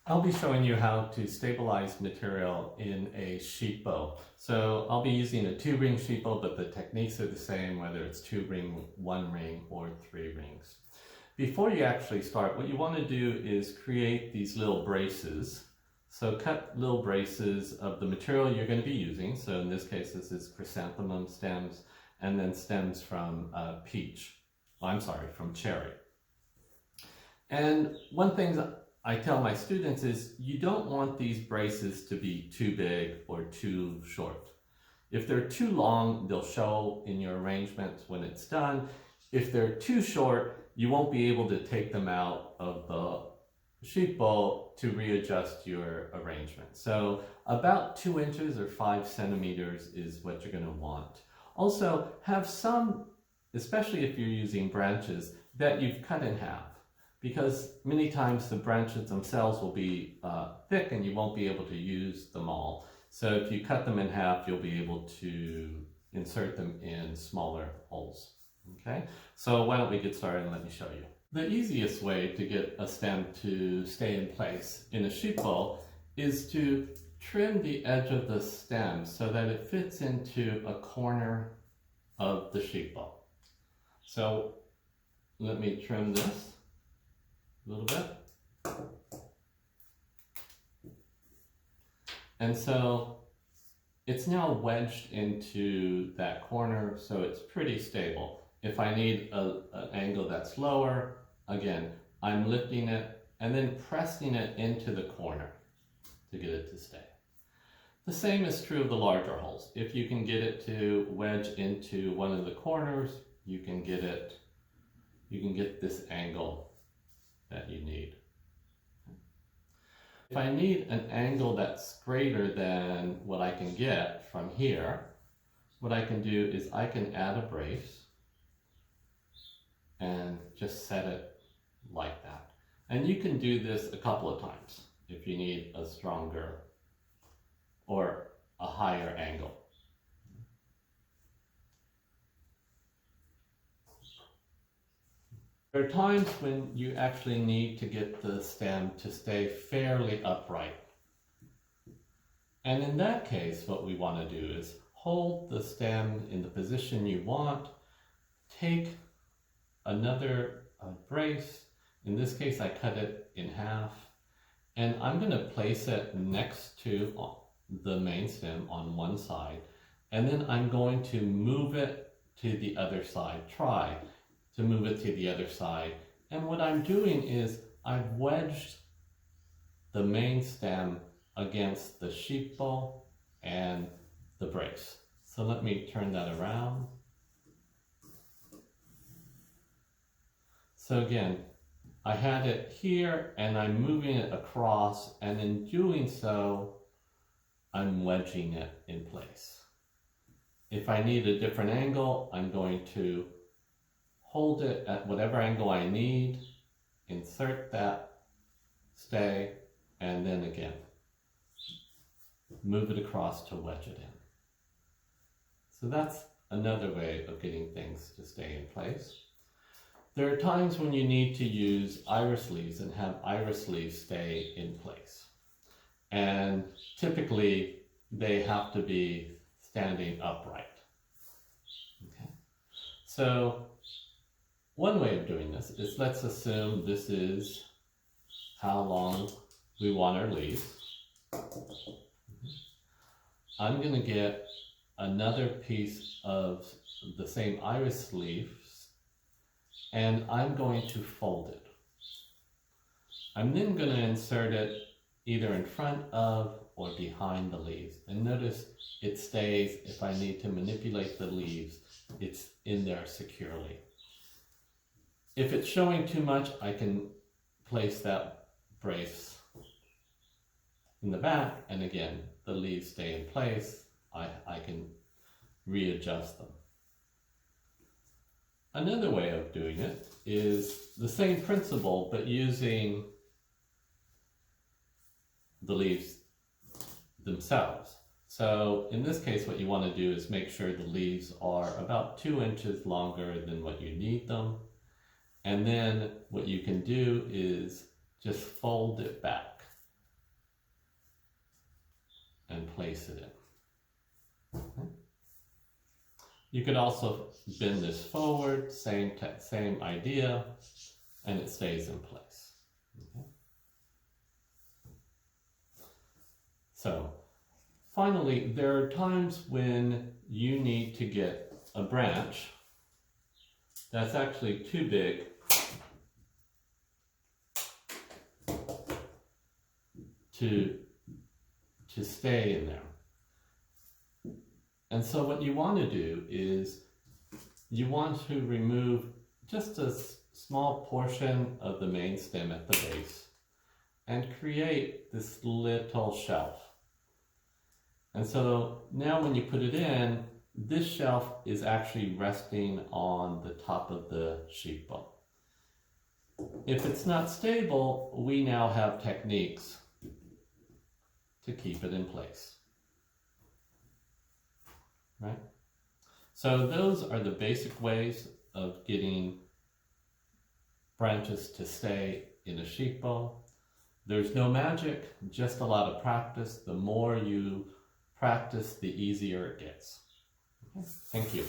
I'll be showing you how to stabilize material in a shippo. So I'll be using a 2-ring shippo, but the techniques are the same whether it's 2-ring, 1-ring, or 3 rings. Before you actually start, what you want to do is create these little braces. So cut little braces of the material you're going to be using. So in this case, this is chrysanthemum stems, and then stems from from cherry. And one thing I tell my students is you don't want these braces to be too big or too short. If they're too long, they'll show in your arrangements when it's done. If they're too short, you won't be able to take them out of the shippo to readjust your arrangement. So about 2 inches or 5 centimeters is what you're going to want. Also, have some, especially if you're using branches, that you've cut in half, because many times the branches themselves will be thick and you won't be able to use them all. So if you cut them in half, you'll be able to insert them in smaller holes. Okay, so why don't we get started and let me show you. The easiest way to get a stem to stay in place in a shippo is to trim the edge of the stem so that it fits into a corner of the shippo. So let me trim this a little bit. And so it's now wedged into that corner, so it's pretty stable. If I need an angle that's lower, again, I'm lifting it and then pressing it into the corner to get it to stay. The same is true of the larger holes. If you can get it to wedge into one of the corners, you can get this angle that you need. If I need an angle that's greater than what I can get from here, what I can do is I can add a brace and just set it like that. And you can do this a couple of times if you need a stronger or a higher angle. There are times when you actually need to get the stem to stay fairly upright. And in that case, what we want to do is hold the stem in the position you want, take another brace. In this case, I cut it in half, and I'm going to place it next to the main stem on one side, and then I'm going to move it to the other side. Try to move it to the other side. And what I'm doing is I've wedged the main stem against the shippo and the brace. So let me turn that around. So again, I had it here and I'm moving it across, and in doing so, I'm wedging it in place. If I need a different angle, I'm going to hold it at whatever angle I need, insert that, stay, and then again, move it across to wedge it in. So that's another way of getting things to stay in place. There are times when you need to use iris leaves and have iris leaves stay in place. And typically they have to be standing upright. Okay. So one way of doing this is, let's assume this is how long we want our leaves. I'm going to get another piece of the same iris leaves and I'm going to fold it. I'm then going to insert it either in front of or behind the leaves. And notice it stays, if I need to manipulate the leaves, it's in there securely. If it's showing too much, I can place that brace in the back, and again, the leaves stay in place. I can readjust them. Another way of doing it is the same principle, but using the leaves themselves. So in this case, what you want to do is make sure the leaves are about 2 inches longer than what you need them. And then what you can do is just fold it back. and place it in. Okay. You could also bend this forward, same idea, and it stays in place. Okay. So, finally, there are times when you need to get a branch that's actually too big to stay in there. And so what you want to do is you want to remove just a small portion of the main stem at the base and create this little shelf. And so now when you put it in, this shelf is actually resting on the top of the shippo. If it's not stable, we now have techniques to keep it in place. Right? So those are the basic ways of getting branches to stay in a shippo. There's no magic, just a lot of practice. The more you practice, the easier it gets. Okay. Thank you.